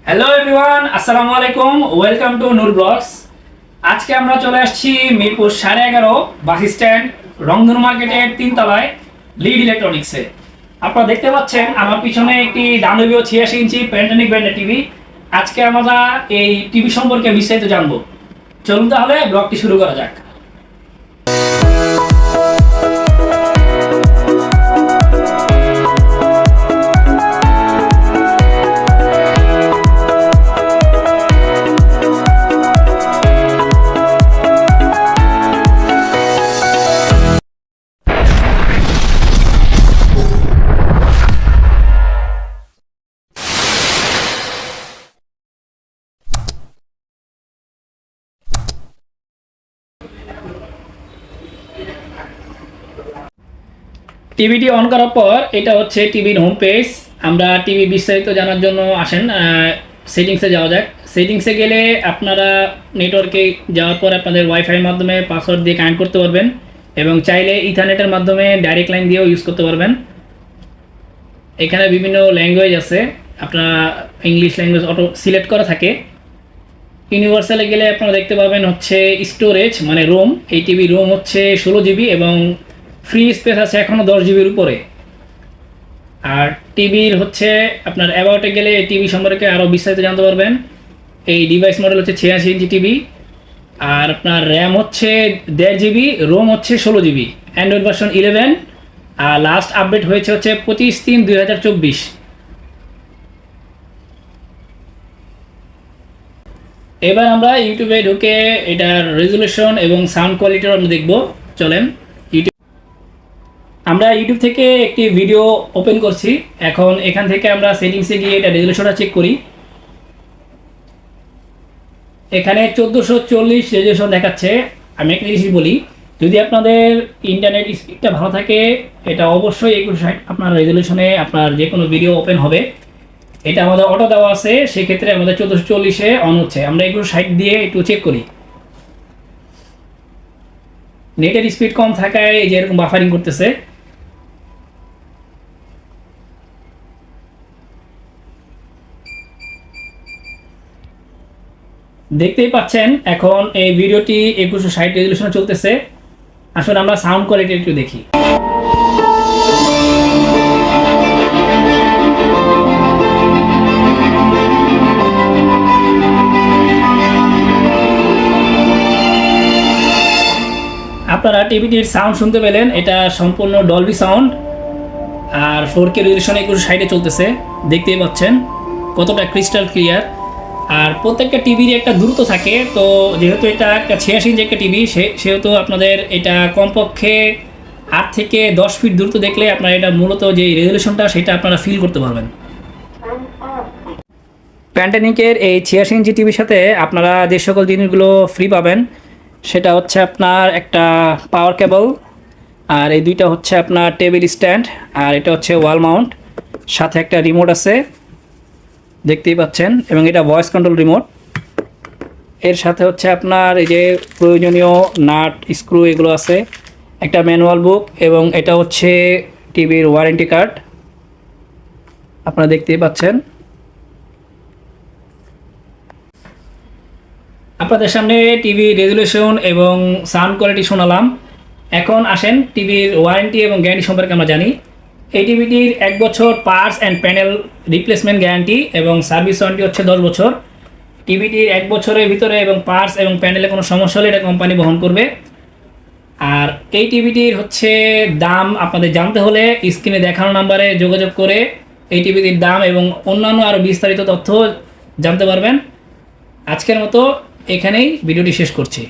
Hello everyone, আসসালামু আলাইকুম। Welcome to Noor blogs. আজকে আমরা চলে আসছি মিরপুর 11:30 বাস স্ট্যান্ড, রংধনু মার্কেটের 3 তলায় লিড ইলেকট্রনিক্সে। আপনারা দেখতে পাচ্ছেন আমার পিছনে একটি দানবীয় 86 ইঞ্চি প্যান্টানিক ব্র্যান্ডের টিভি। আজকে আমরা এই টিভি সম্পর্কে বিস্তারিত জানবো। চলুন তাহলে ব্লগটি শুরু করা যাক। টিভিটি অন করার পর এটা হচ্ছে টিভির হোম পেজ। আমরা টিভি বিস্তারিত জানার জন্য আসেন সেটিংসে যাওয়া যাক। সেটিংসে গেলে আপনারা নেটওয়ার্কে যাওয়ার পর আপনাদের ওয়াইফাইয়ের মাধ্যমে পাসওয়ার্ড দিয়ে কানেক্ট করতে পারবেন এবং চাইলে ইথারনেটের মাধ্যমে ডাইরেক্ট লাইন দিয়েও ইউজ করতে পারবেন। এখানে বিভিন্ন ল্যাঙ্গুয়েজ আছে, আপনারা ইংলিশ ল্যাঙ্গুয়েজ অটো সিলেক্ট করা থাকে। ইউনিভার্সালে গেলে আপনারা দেখতে পাবেন হচ্ছে স্টোরেজ মানে রোম। এই টিভি রোম হচ্ছে 16 জিবি এবং ফ্রি স্পেস আছে এখনও 10 জিবির উপরে। আর টিভির হচ্ছে আপনার অ্যাবাউটে গেলে টিভি সম্পর্কে আরও বিস্তারিত জানতে পারবেন। এই ডিভাইস মডেল হচ্ছে 86 ইঞ্চি টিভি, আর আপনার র্যাম হচ্ছে 1.5 জিবি, রোম হচ্ছে 16 জিবি, অ্যান্ড্রয়েড ভার্সন 11, আর লাস্ট আপডেট হয়েছে হচ্ছে 25/3/2024। এবার আমরা ইউটিউবে ঢুকে এটার রেজুলেশন এবং সাউন্ড কোয়ালিটিও আমরা দেখব। চলেন আমরা ইউটিউব থেকে একটি ভিডিও ওপেন করছি। এখন এখান থেকে আমরা সেটিংসে গিয়ে এটা রেজুলেশনটা চেক করি। এখানে 1440 রেজুলেশন দেখাচ্ছে। আমি একটা জিনিস বলি, যদি আপনাদের ইন্টারনেট স্পিডটা ভালো থাকে এটা অবশ্যই 2160 আপনার রেজুলেশনে আপনার যে কোনো ভিডিও ওপেন হবে। এটা আমাদের অটো দেওয়া আছে, সেক্ষেত্রে আমাদের 1440-এ অন হচ্ছে। আমরা 2160 দিয়ে একটু চেক করি। নেটের স্পিড কম থাকায় যে এরকম বাফারিং করতেছে। দেখতেই পাচ্ছেন এখন এই ভিডিওটি 2160 রেজুলেশনে চলতেছে। আসলে আমরা সাউন্ড কোয়ালিটি একটু দেখি। আপনারা টিভিটির সাউন্ড শুনতে পেলেন, এটা সম্পূর্ণ ডলবি সাউন্ড আর 4K রেজুলেশনে 2160-এ চলতেছে। দেখতেই পাচ্ছেন কতটা ক্রিস্টাল ক্লিয়ার। আর প্রত্যেকটা টিভির একটা দূরত্ব থাকে, তো যেহেতু এটা একটা 86 ইঞ্চি একটা টিভি, সেহেতু আপনাদের এটা কমপক্ষে 8 থেকে 10 ফিট দূরত্ব দেখলে আপনারা এটা মূলত যে রেজুলেশনটা সেটা আপনারা ফিল করতে পারবেন। প্যান্টানিকের এই 86 ইঞ্চি টিভির সাথে আপনারা যে সকল জিনিসগুলো ফ্রি পাবেন সেটা হচ্ছে আপনার একটা পাওয়ার কেবল, আর এই দুইটা হচ্ছে আপনার টেবিল স্ট্যান্ড, আর এটা হচ্ছে ওয়াল মাউন্ট, সাথে একটা রিমোট আছে দেখতেই পাচ্ছেন, এবং এটা ভয়েস কন্ট্রোল রিমোট। এর সাথে হচ্ছে আপনার এই যে প্রয়োজনীয় নাট স্ক্রু এগুলো আছে, একটা ম্যানুয়াল বুক, এবং এটা হচ্ছে টিভির ওয়ারেন্টি কার্ড আপনারা দেখতেই পাচ্ছেন। আপনাদের সামনে টিভি রেজুলেশন এবং সাউন্ড কোয়ালিটি শোনালাম। এখন আসেন টিভির ওয়ারেন্টি এবং গ্যারান্টি সম্পর্কে আমরা জানি। এই টিভিটির 1 বছর parts and panel replacement guarantee এবং সার্ভিস ওয়ারেন্টি হচ্ছে 10 বছর। টিভিটির 1 বছরের ভিতরে এবং পার্টস এবং প্যানেলে কোনো সমস্যা হলে এটা কোম্পানি বহন করবে। আর এই টিভিটির হচ্ছে দাম আপনাদের জানতে হলে স্ক্রিনে দেখানো নাম্বারে যোগাযোগ করে এই টিভিটির দাম এবং অন্যান্য আরও বিস্তারিত তথ্য জানতে পারবেন। আজকের মতো এখানেই ভিডিওটি শেষ করছি।